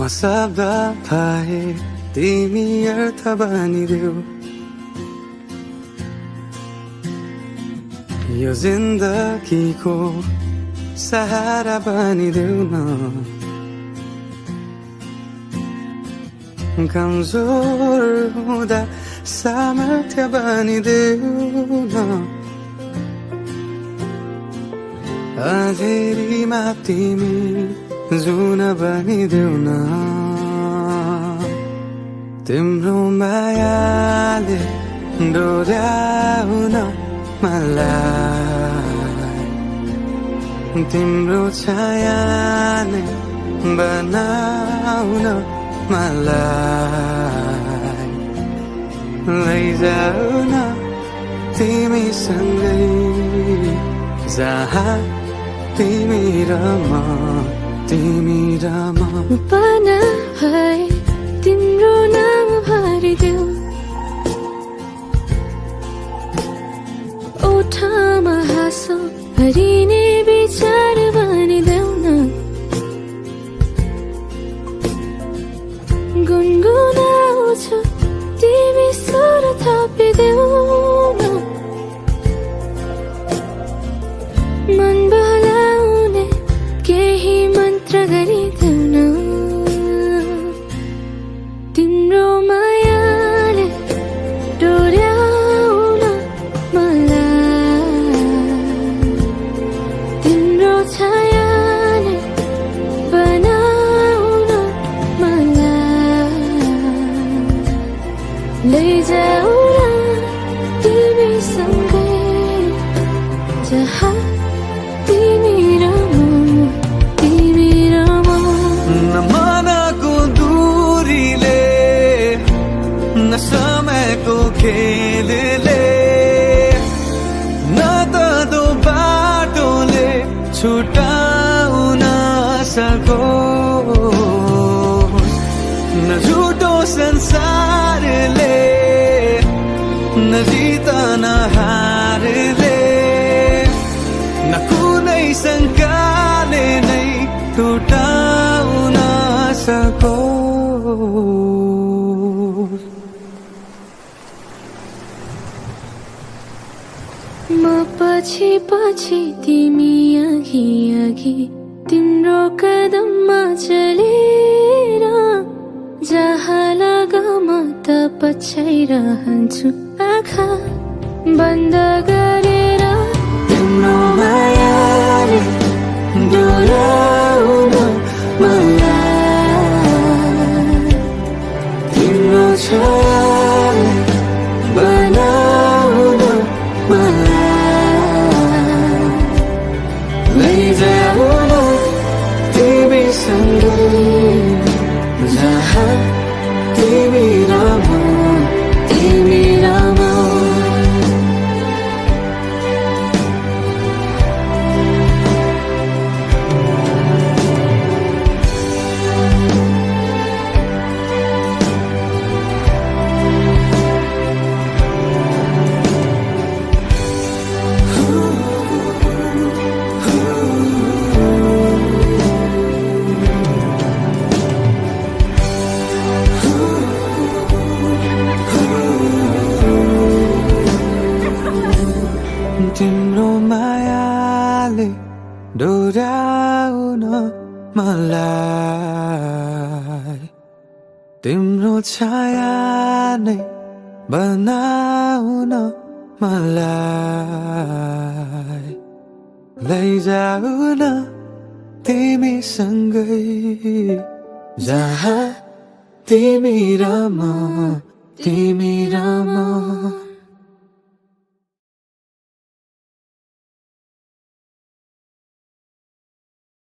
शब्द भए तिमी अर्थ बनिदेऊ यो जिन्दगीको सहारा बनिदेऊ न कमजोर हुँदा सामर्थ्य बनिदेऊ न अँधेरीमा तिमी जुन बनिदेऊ न तिम्रो मायाले डोर्याउन मलाई तिम्रो छायाले बनाउन मलाई लैजाऊ न तिमीसँगै जहाँ तिमी र म पना भए तिम्रो नाम भरिदेऊ ओठमा हाँसो भरिने विचार बनिदेऊ न गुनगुनाउँछु तिमी स्वर थपिदेऊ न मन बहलाउने केही मन्त्र गरिदेऊ न तिम्रो मायाले डोर्याउन मलाई तिम्रो छायाले बनाउन मलाई लैजाऊ न तिमीसँगै जहाँ तिमी र म न मनको दूरीले न समयको खेलले न त दो बाटोले छुटाउन सकोस् न झुटो संसारले न जितन हारले न कुनै शङ्काले नै टुटाउन सकोस् म पछि पछि तिमी अघि अघि तिम्रो कदममा चलेर जहाँ लग म त पछ्याइरहन्छु आँखा बन्द गरेर तिम्रो मायाले डोर्याउन मलाई तिम्रो छायाले बनाउन मलाई लैजाऊ न तिमीसँगै जहाँ तिमी र म तिम्रो मायाले डोर्याउन मलाई तिम्रो छाया नै बनाउन मलाई लैजाऊ न तिमीसँगै जहाँ तिमी र म